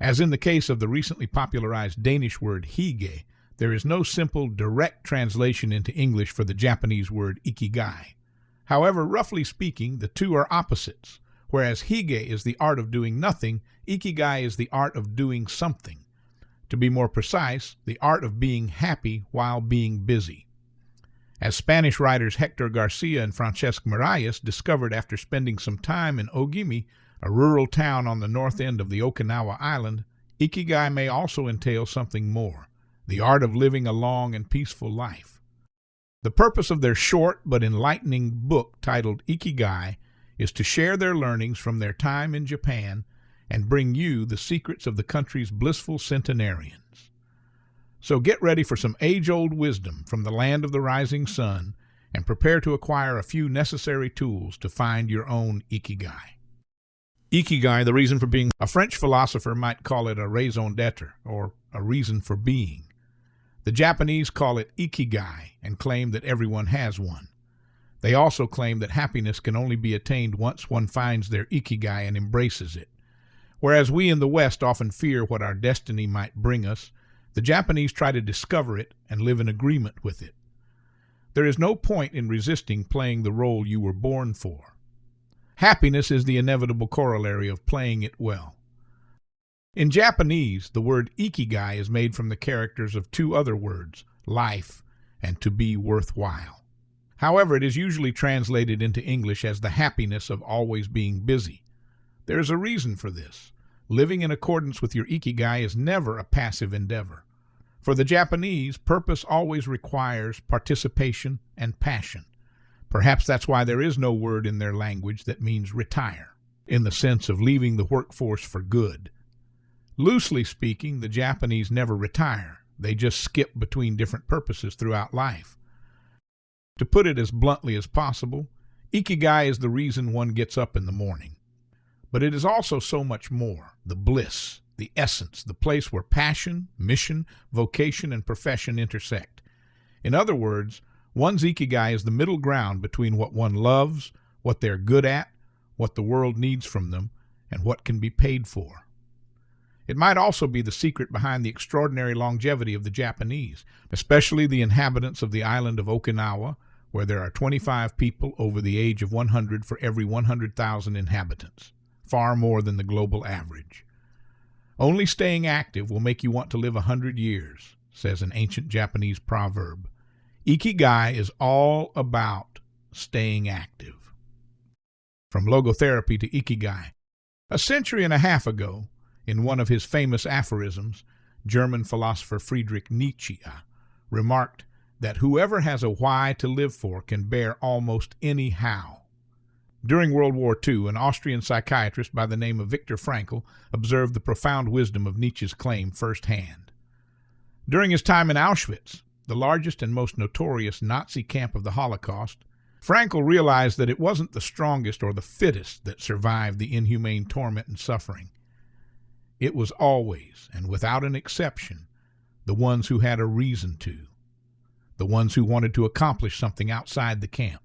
As in the case of the recently popularized Danish word hygge, there is no simple, direct translation into English for the Japanese word ikigai. However, roughly speaking, the two are opposites. Whereas hygge is the art of doing nothing, ikigai is the art of doing something. To be more precise, the art of being happy while being busy. As Spanish writers Héctor García and Francesc Miralles discovered after spending some time in Ogimi, a rural town on the north end of the Okinawa island, ikigai may also entail something more, the art of living a long and peaceful life. The purpose of their short but enlightening book titled Ikigai is to share their learnings from their time in Japan and bring you the secrets of the country's blissful centenarians. So get ready for some age-old wisdom from the land of the rising sun and prepare to acquire a few necessary tools to find your own Ikigai. Ikigai, the reason for being. A French philosopher might call it a raison d'etre, or a reason for being. The Japanese call it Ikigai and claim that everyone has one. They also claim that happiness can only be attained once one finds their Ikigai and embraces it. Whereas we in the West often fear what our destiny might bring us, the Japanese try to discover it and live in agreement with it. There is no point in resisting playing the role you were born for. Happiness is the inevitable corollary of playing it well. In Japanese, the word ikigai is made from the characters of two other words, life and to be worthwhile. However, it is usually translated into English as the happiness of always being busy. There is a reason for this. Living in accordance with your ikigai is never a passive endeavor. For the Japanese, purpose always requires participation and passion. Perhaps that's why there is no word in their language that means retire, in the sense of leaving the workforce for good. Loosely speaking, the Japanese never retire. They just skip between different purposes throughout life. To put it as bluntly as possible, ikigai is the reason one gets up in the morning. But it is also so much more, the bliss, the essence, the place where passion, mission, vocation, and profession intersect. In other words, one's ikigai is the middle ground between what one loves, what they're good at, what the world needs from them, and what can be paid for. It might also be the secret behind the extraordinary longevity of the Japanese, especially the inhabitants of the island of Okinawa, where there are 25 people over the age of 100 for every 100,000 inhabitants, far more than the global average. Only staying active will make you want to live 100 years, says an ancient Japanese proverb. Ikigai is all about staying active. From logotherapy to Ikigai. A century and a half ago, in one of his famous aphorisms, German philosopher Friedrich Nietzsche remarked that whoever has a why to live for can bear almost any how. During World War II, an Austrian psychiatrist by the name of Viktor Frankl observed the profound wisdom of Nietzsche's claim firsthand. During his time in Auschwitz, the largest and most notorious Nazi camp of the Holocaust, Frankl realized that it wasn't the strongest or the fittest that survived the inhumane torment and suffering. It was always, and without an exception, the ones who had a reason to, the ones who wanted to accomplish something outside the camp.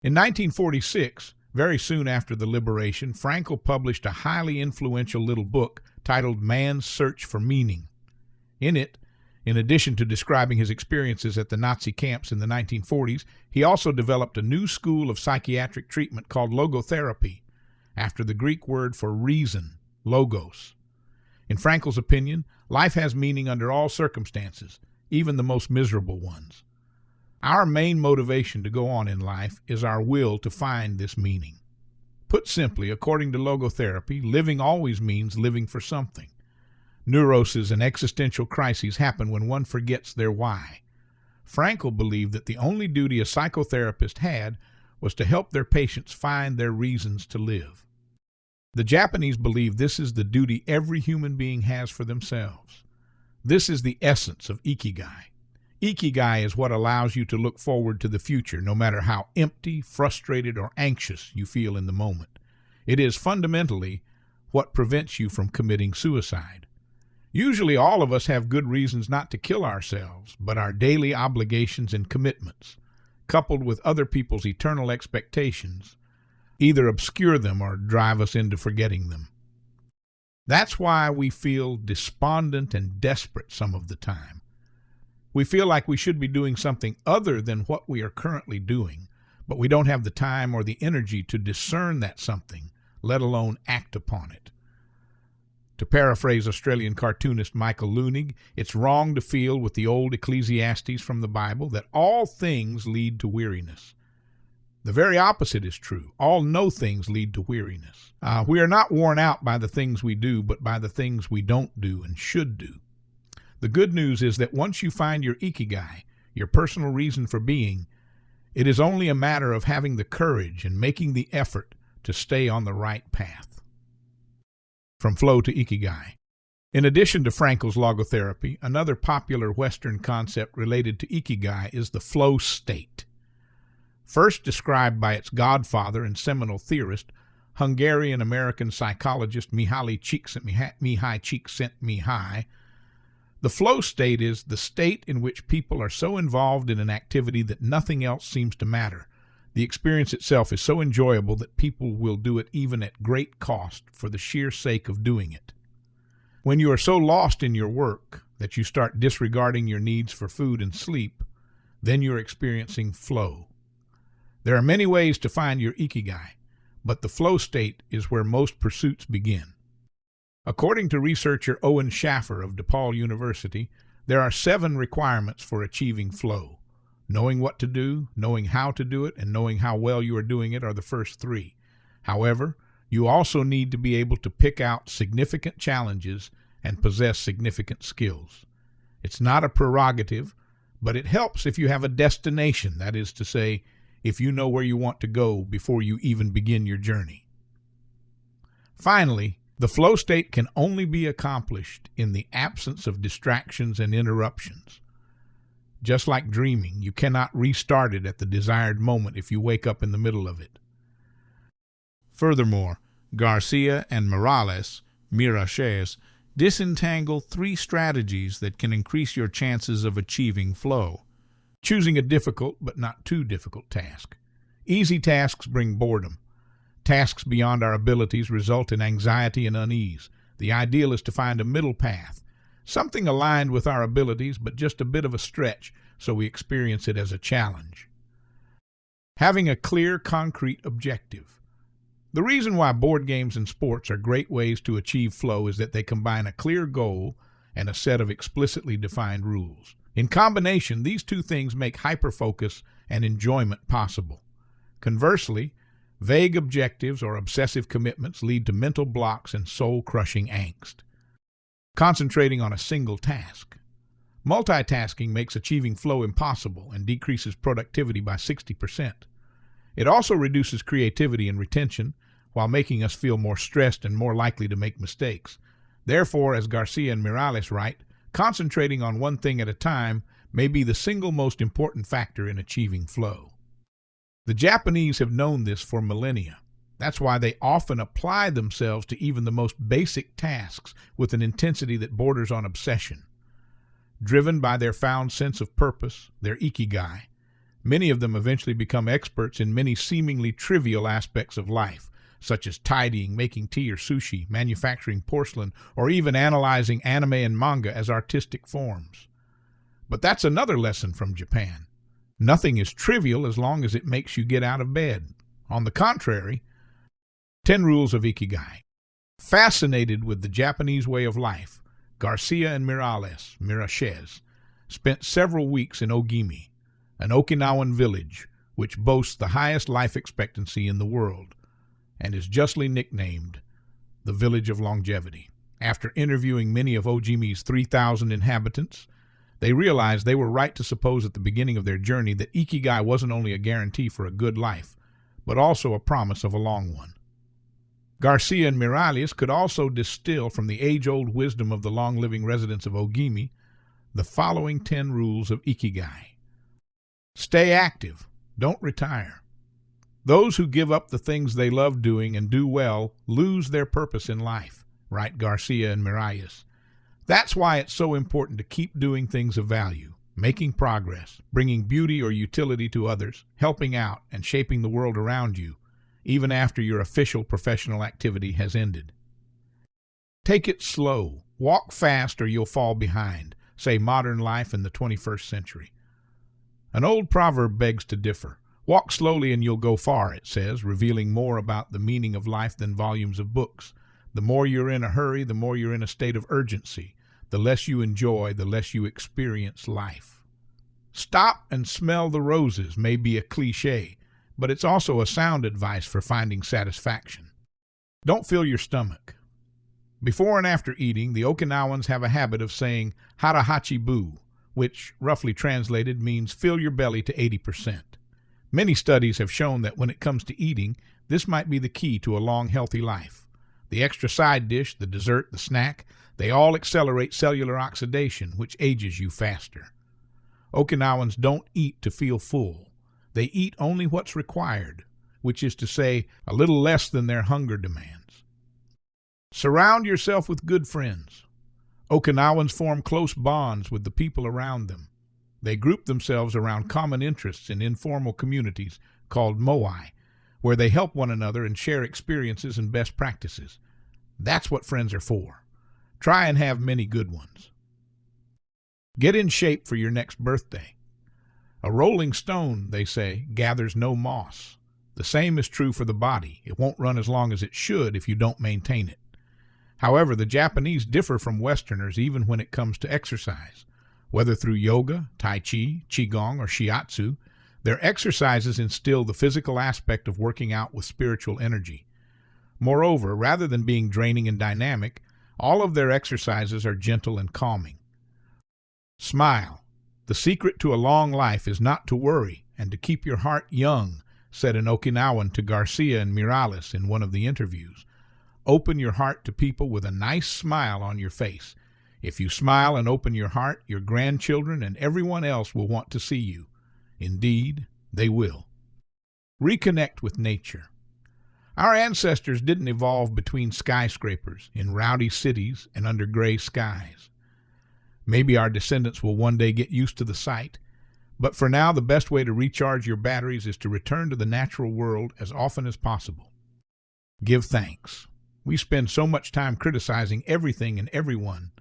In 1946, very soon after the liberation, Frankl published a highly influential little book titled Man's Search for Meaning. In it, in addition to describing his experiences at the Nazi camps in the 1940s, he also developed a new school of psychiatric treatment called logotherapy, after the Greek word for reason, logos. In Frankl's opinion, life has meaning under all circumstances, even the most miserable ones. Our main motivation to go on in life is our will to find this meaning. Put simply, according to logotherapy, living always means living for something. Neuroses and existential crises happen when one forgets their why. Frankl believed that the only duty a psychotherapist had was to help their patients find their reasons to live. The Japanese believe this is the duty every human being has for themselves. This is the essence of Ikigai. Ikigai is what allows you to look forward to the future, no matter how empty, frustrated, or anxious you feel in the moment. It is fundamentally what prevents you from committing suicide. Usually all of us have good reasons not to kill ourselves, but our daily obligations and commitments, coupled with other people's eternal expectations, either obscure them or drive us into forgetting them. That's why we feel despondent and desperate some of the time. We feel like we should be doing something other than what we are currently doing, but we don't have the time or the energy to discern that something, let alone act upon it. To paraphrase Australian cartoonist Michael Leunig, it's wrong to feel with the old Ecclesiastes from the Bible that all things lead to weariness. The very opposite is true. All no things lead to weariness. We are not worn out by the things we do, but by the things we don't do and should do. The good news is that once you find your Ikigai, your personal reason for being, it is only a matter of having the courage and making the effort to stay on the right path. From flow to Ikigai. In addition to Frankl's logotherapy, another popular Western concept related to Ikigai is the flow state. First described by its godfather and seminal theorist, Hungarian-American psychologist Mihaly Csikszentmihalyi, the flow state is the state in which people are so involved in an activity that nothing else seems to matter. The experience itself is so enjoyable that people will do it even at great cost for the sheer sake of doing it. When you are so lost in your work that you start disregarding your needs for food and sleep, then you're experiencing flow. There are many ways to find your Ikigai, but the flow state is where most pursuits begin. According to researcher Owen Schaffer of DePaul University, there are 7 requirements for achieving flow. Knowing what to do, knowing how to do it, and knowing how well you are doing it are the first 3. However, you also need to be able to pick out significant challenges and possess significant skills. It's not a prerogative, but it helps if you have a destination, that is to say, if you know where you want to go before you even begin your journey. Finally, the flow state can only be accomplished in the absence of distractions and interruptions. Just like dreaming, you cannot restart it at the desired moment if you wake up in the middle of it. Furthermore, Garcia and Miralles disentangle 3 strategies that can increase your chances of achieving flow. Choosing a difficult but not too difficult task. Easy tasks bring boredom. Tasks beyond our abilities result in anxiety and unease. The ideal is to find a middle path, something aligned with our abilities but just a bit of a stretch so we experience it as a challenge. Having a clear, concrete objective. The reason why board games and sports are great ways to achieve flow is that they combine a clear goal and a set of explicitly defined rules. In combination, these 2 things make hyperfocus and enjoyment possible. Conversely, vague objectives or obsessive commitments lead to mental blocks and soul-crushing angst. Concentrating on a single task. Multitasking makes achieving flow impossible and decreases productivity by 60%. It also reduces creativity and retention while making us feel more stressed and more likely to make mistakes. Therefore, as Garcia and Miralles write, concentrating on one thing at a time may be the single most important factor in achieving flow. The Japanese have known this for millennia. That's why they often apply themselves to even the most basic tasks with an intensity that borders on obsession. Driven by their found sense of purpose, their Ikigai, many of them eventually become experts in many seemingly trivial aspects of life, such as tidying, making tea or sushi, manufacturing porcelain, or even analyzing anime and manga as artistic forms. But that's another lesson from Japan. Nothing is trivial as long as it makes you get out of bed. On the contrary, 10 rules of Ikigai. Fascinated with the Japanese way of life, Garcia and Miralles spent several weeks in Ogimi, an Okinawan village which boasts the highest life expectancy in the world and is justly nicknamed the Village of Longevity. After interviewing many of Ogimi's 3,000 inhabitants, they realized they were right to suppose at the beginning of their journey that Ikigai wasn't only a guarantee for a good life, but also a promise of a long one. Garcia and Miralles could also distill from the age-old wisdom of the long-living residents of Ogimi the following 10 rules of Ikigai. Stay active. Don't retire. Those who give up the things they love doing and do well lose their purpose in life, write Garcia and Miralles. That's why it's so important to keep doing things of value, making progress, bringing beauty or utility to others, helping out, and shaping the world around you, even after your official professional activity has ended. Take it slow. Walk fast or you'll fall behind, say modern life in the 21st century. An old proverb begs to differ. Walk slowly and you'll go far, it says, revealing more about the meaning of life than volumes of books. The more you're in a hurry, the more you're in a state of urgency. The less you enjoy, the less you experience life. Stop and smell the roses may be a cliche, but it's also a sound advice for finding satisfaction. Don't fill your stomach. Before and after eating, the Okinawans have a habit of saying harahachi-bu, which, roughly translated, means fill your belly to 80%. Many studies have shown that when it comes to eating, this might be the key to a long, healthy life. The extra side dish, the dessert, the snack, they all accelerate cellular oxidation, which ages you faster. Okinawans don't eat to feel full. They eat only what's required, which is to say, a little less than their hunger demands. Surround yourself with good friends. Okinawans form close bonds with the people around them. They group themselves around common interests in informal communities called moai, where they help one another and share experiences and best practices. That's what friends are for. Try and have many good ones. Get in shape for your next birthday. A rolling stone, they say, gathers no moss. The same is true for the body. It won't run as long as it should if you don't maintain it. However, the Japanese differ from Westerners even when it comes to exercise. Whether through yoga, tai chi, qigong, or shiatsu, their exercises instill the physical aspect of working out with spiritual energy. Moreover, rather than being draining and dynamic, all of their exercises are gentle and calming. Smile. The secret to a long life is not to worry and to keep your heart young, said an Okinawan to Garcia and Miralles in one of the interviews. Open your heart to people with a nice smile on your face. If you smile and open your heart, your grandchildren and everyone else will want to see you. Indeed, they will. Reconnect with nature. Our ancestors didn't evolve between skyscrapers, in rowdy cities, and under gray skies. Maybe our descendants will one day get used to the sight, but for now the best way to recharge your batteries is to return to the natural world as often as possible. Give thanks. We spend so much time criticizing everything and everyone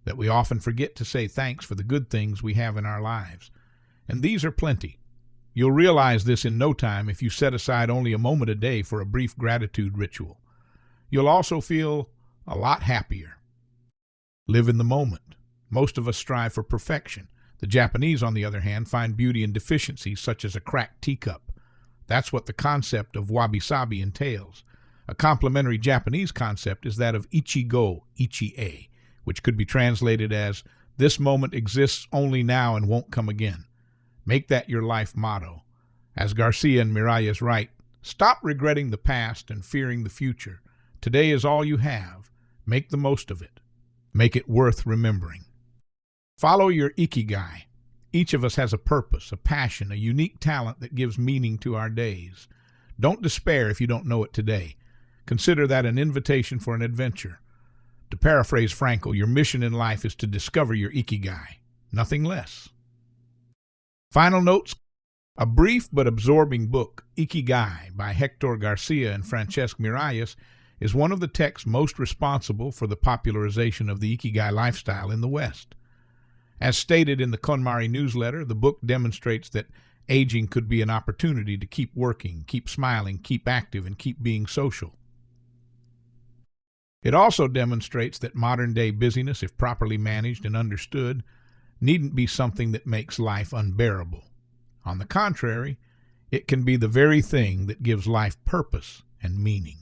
that we often forget to say thanks for the good things we have in our lives. And these are plenty. You'll realize this in no time if you set aside only a moment a day for a brief gratitude ritual. You'll also feel a lot happier. Live in the moment. Most of us strive for perfection. The Japanese, on the other hand, find beauty in deficiencies such as a cracked teacup. That's what the concept of wabi-sabi entails. A complementary Japanese concept is that of ichigo, ichie, which could be translated as, this moment exists only now and won't come again. Make that your life motto. As Garcia and Miralles write, stop regretting the past and fearing the future. Today is all you have. Make the most of it. Make it worth remembering. Follow your Ikigai. Each of us has a purpose, a passion, a unique talent that gives meaning to our days. Don't despair if you don't know it today. Consider that an invitation for an adventure. To paraphrase Frankl, your mission in life is to discover your Ikigai, nothing less. Final notes. A brief but absorbing book, Ikigai, by Héctor García and Francesc Miralles, is one of the texts most responsible for the popularization of the Ikigai lifestyle in the West. As stated in the KonMari newsletter, the book demonstrates that aging could be an opportunity to keep working, keep smiling, keep active, and keep being social. It also demonstrates that modern-day busyness, if properly managed and understood, needn't be something that makes life unbearable. On the contrary, it can be the very thing that gives life purpose and meaning.